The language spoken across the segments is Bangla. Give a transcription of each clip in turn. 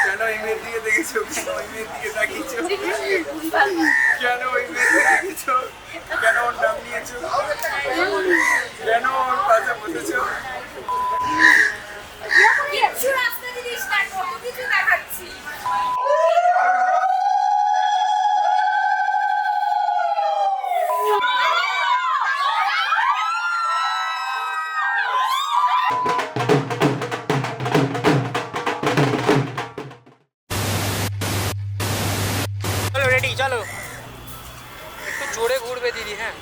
কেন এই মেয়ের দিকে দেখেছো? কেন ওই মেয়ের দিকে তাকিয়েছো? কেন ওই মেয়েকে দেখেছো? কেন ওর নাম নিয়েছো? কেন ওর পাশে বসেছো? কিছু রাস্তা জিনিস না, কত কিছু দেখাচ্ছি। চলো রেডি, চলো একটু জোরে ঘুরবে দিদি। হ্যাঁ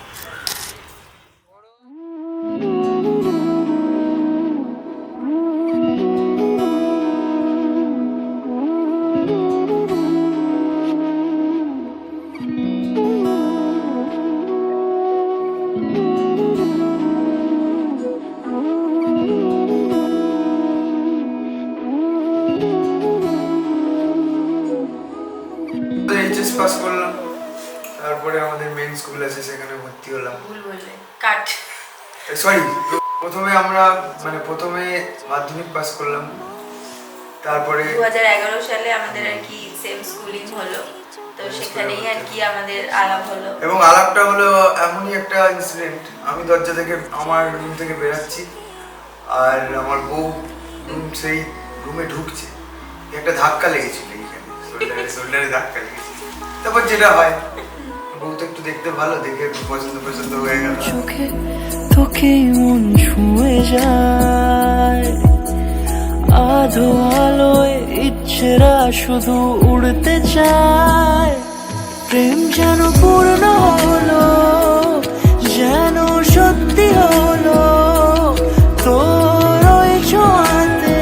এইচএস পাস করলাম, তারপরে আমাদের মেন স্কুল আছে সেখানে ভর্তি হলাম। ভুল বললে, কাট। সরি, প্রথমে মাধ্যমিক পাস করলাম, তারপরে 2011 সালে আমাদের আর কি সেম স্কুলিং হলো, তো সেখানেই আর কি আমাদের আলাপ হলো। এবং আলাপটা হলো এমনই একটা ইনসিডেন্ট, আমি দরজা থেকে আমার রুম থেকে বেরাচ্ছি আর আমার বউ সেই রুমে ঢুকছে, একটা ধাক্কা লেগেছিল এইখানে, শোল্ডারে ধাক্কা লেগেছে। তারপর যেটা হয়, বউ তো একটু দেখতে ভালো, দেখে একটু পছন্দ হয়ে গেল। চোখে তোকে মন ছুঁয়ে যায়, আধো আলোয় ইচ্ছেরা শুধু উড়তে চায়। প্রেম যেন পূর্ণ হলো, যেন সত্যি হলো তোর ওই ছোঁয়াতে,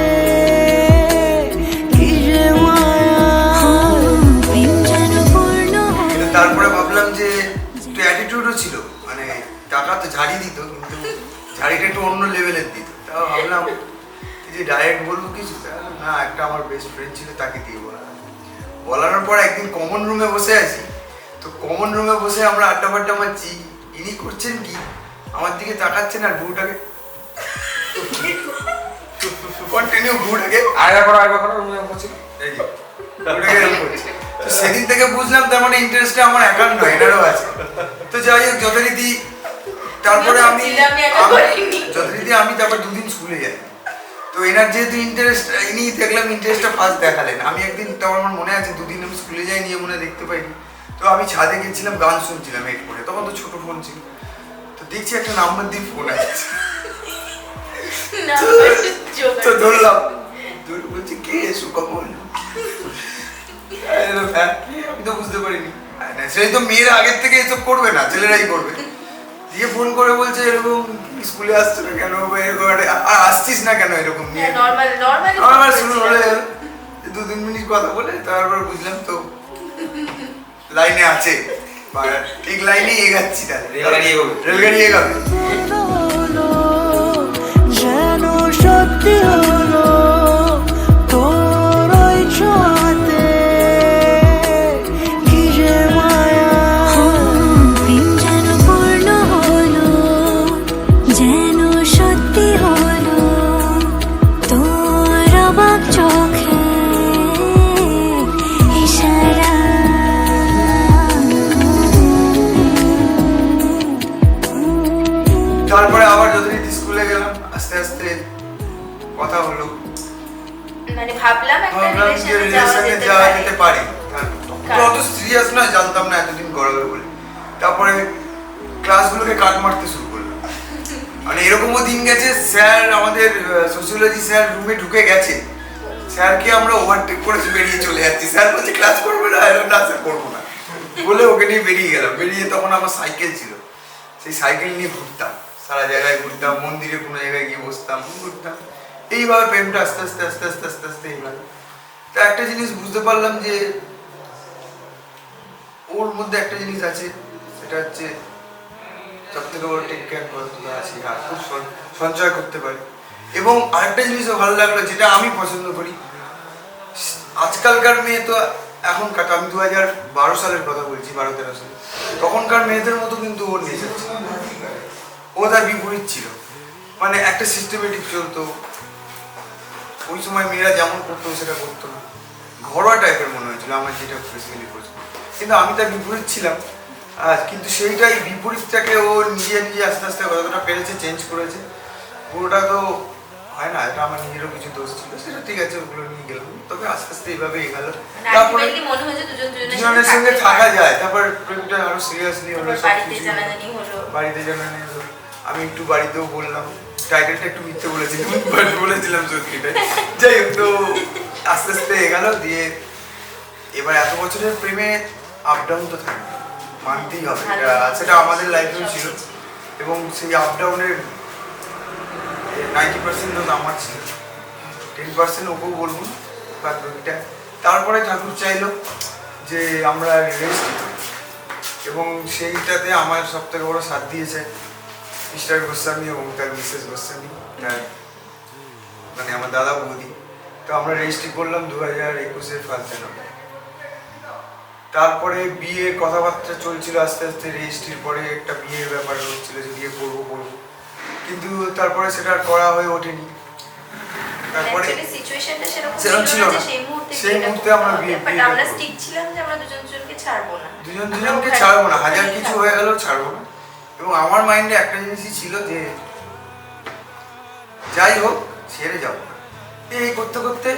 কি যে মায়া। প্রেম যেন পূর্ণ কিন্তু তারপরে ভাবলাম যে একটু অ্যাটিটিউডও ছিল, মানে টাকা তো ঝাড়ি দিত, কিন্তু ঝাড়িটা একটু অন্য লেভেলের দিত। তাও ভাবলাম যে ডাইরেক্ট বলবো কিছু, না একটা আমার বেস্ট ফ্রেন্ড ছিল তাকে দিয়ে বলানোর পর একদিন কমন রুমে বসে আছি, তো কমন রুমে বসে আমরা আড্ডা ফাড্ডা মারছি, ইনি করছেন কি আমার দিকে তাকাচ্ছেন আর বউটাকে কন্টিনিউ বউটাকে সেদিন থেকে বুঝলাম তার মানে ইন্টারেস্টটা আমার একার নয়, এনারও আছে। তো যাই হোক, যথারীতি তারপরে আমি তারপর দুদিন স্কুলে যাই, তো এনার যেহেতু ইন্টারেস্ট, ইনি দেখলাম ইন্টারেস্টটা ফার্স্ট দেখালেন। আমি একদিন, তখন আমার মনে আছে দুদিন আমি স্কুলে যাই নিয়ে মনে দেখতে পাইনি, তো আমি ছাদে গেছিলাম, গান শুনছিলাম হেডফোনে, তখন তো ছোট ফোন ছিল, তো দেখছি একটা নাম্বার দিয়ে ফোন আসছে, তো ধরলাম, বলছি কে সুকমল, আমি তো বুঝতে পারিনি, সেই তো মেয়েরা আগের থেকে এসব করবে না, ছেলেরাই করবে। দিয়ে ফোন করে বলছে এরকম স্কুলে আসছো না কেন, আর আসছিস না কেন, এরকম নিয়ে নর্মাল শুরু হলে 2-3 মিনিট কথা বলে তারপর বুঝলাম তো লাইনে আছে, ঠিক লাইনেই এগাচ্ছি, তাহলে রেলগাড়ি এগাবে। হলো, যেন সত্যি হলো তোর ওই ছোঁয়াতে, কি যে মায়া। প্রেম যেন পূর্ণ হলো, যেন সত্যি হলো তোর অবাক চোখে ইশারা। তারপরে আবার যথারীতি স্কুলে গেলাম, আস্তে আস্তে কথা হলো, মানে ভাবলাম একটা যে রিলেশনে যাওয়া যেতে পারে, অত সিরিয়াস নয়, জানতাম না এতদিন গড়াবে বলে। তারপরে ক্লাসগুলোকে কাট মারতে শুরু করলাম, মানে এরকমও দিন গেছে, স্যার আমাদের সোশিওলজি স্যার রুমে ঢুকে গেছে, স্যারকে আমরা ওভারটেক করে বেরিয়ে চলে যাচ্ছি, স্যার বলছে ক্লাস করবে না, না স্যার করবো না বলে ওকে নিয়ে বেরিয়ে গেলাম। বেরিয়ে তখন আমার সাইকেল ছিল, সেই সাইকেল নিয়ে ঘুরতাম, সারা জায়গায় ঘুরতাম, মন্দিরে কোনো জায়গায় গিয়ে বসতাম, ঘুরতাম, এইভাবে প্রেমটা আস্তে আস্তে আস্তে আস্তে আস্তে আস্তে এইভাবে। তো একটা জিনিস বুঝতে পারলাম যে ওর মধ্যে একটা জিনিস আছে, সেটা হচ্ছে সব থেকে বড় টেক কেয়ার করা আছে, আর খুব সঞ্চয় করতে পারে। এবং আরেকটা জিনিসও ভালো লাগলো, যেটা আমি পছন্দ করি, আজকালকার মেয়ে তো এখনকার, আমি 2012 সালের কথা বলছি, 12-13 সালে, তখনকার মেয়েদের মতো কিন্তু ওর নেচার ছিল, ও তার বিপরীত ছিল, মানে একটা সিস্টেমেটিক চলতো, ওই সময় মেয়েরা যেমন করতো সেটা করতো না, ঘরোয়া টাইপের মনে হয়েছিল আমার, যেটা বেসিক্যালি করছে। কিন্তু আমি তার বিপরীত ছিলাম, কিন্তু সেইটাই বিপরীতটাকে ও নিজে নিজে আস্তে আস্তে কতটা পেরেছে, চেঞ্জ করেছে। পুরোটা তো হয় না, এটা আমার নিজেরও কিছু দোষ ছিল, সেটা ঠিক আছে, ওগুলো নিয়ে গেলাম। তবে আস্তে আস্তে এইভাবে এগালো, তারপরে আলটিমেটলি মনে হয়েছে দুজনের সঙ্গে থাকা যায়। তারপর প্রেমটা আরো সিরিয়াসলি হলো, সব বাড়িতে কিছু জানাজানি হলো। বাড়িতে জানাজানি হলো। আমি একটু বাড়িতেও বললাম, টাইটেলটা একটু মিথ্যে বলেছিলাম, বাট বলেছিলাম সত্যিটাই। যাই হোক, তো আস্তে আস্তে এগালো দিয়ে এবার এত বছরের প্রেমে আপ ডাউন তো থাকে, মানতেই হবে, সেটা আমাদের লাইফেও ছিল। এবং সেই আপ ডাউনের 90% দোষ আমার ছিল, 10% ওকেও বলবো বাদ বাকিটা। তারপরে ঠাকুর চাইলো যে আমরা রেস্ট নিই, এবং সেইটাতে আমার সব থেকে বড় সাথ দিয়েছে মিস্টার গোস্বামী এবং তার মিসেস গোস্বামী, তার মানে আমার দাদা বৌদি। তো আমরা রেজিস্ট্রি করলাম 2021-এর 1 জানুয়ারি। তারপরে বিয়ে কথাবার্তা চলছিল আস্তে আস্তে, রেজিস্ট্রির পরে একটা বিয়ের ব্যাপার হচ্ছিল যে বিয়ে করবো, কিন্তু তারপরে সেটা আর করা হয়ে ওঠেনি। তারপরে সিচুয়েশনটা সেরকম ছিল না, সেই মুহূর্তে আমরা বিয়ে আমরা স্টিক ছিলাম যে আমরা দুজনকে ছাড়বো না, দুজনকে ছাড়বো না, হাজার কিছু হয়ে গেলেও ছাড়বো না। এবং আমার মাইন্ডে একটা জিনিসই ছিল যে যাই হোক ছেড়ে যাবো না। এই করতে করতে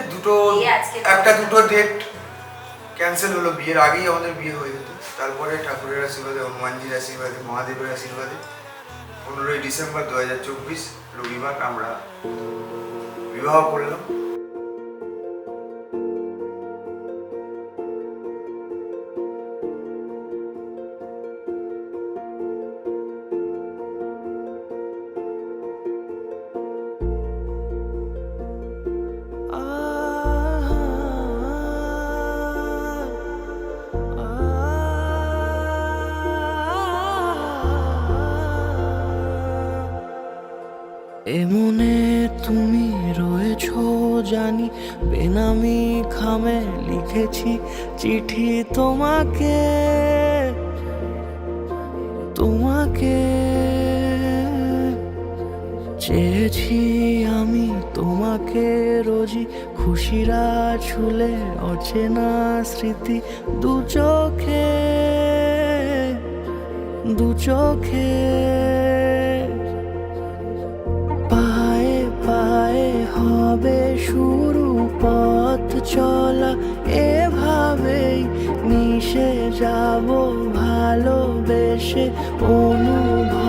একটা দুটো ডেট ক্যান্সেল হলো, বিয়ের আগেই আমাদের বিয়ে হয়ে যেত। তারপরে ঠাকুরের আশীর্বাদে, হনুমানজির আশীর্বাদে, মহাদেবের আশীর্বাদে 15ই ডিসেম্বর 2024 রবিবার আমরা বিবাহ করলাম। এমনে তুমি রয়েছো জানি, বেনামি খামে লিখেছি চিঠি তোমাকে, তোমাকে চেয়েছি আমি তোমাকে রোজই, খুশিরা ছুলে অচেনা স্মৃতি দু চোখে, দু চোখে। পায়ে পায়ে হবে শুরু পথ চলা, এভাবেই মিশে যাব ভালোবেসে অনুভব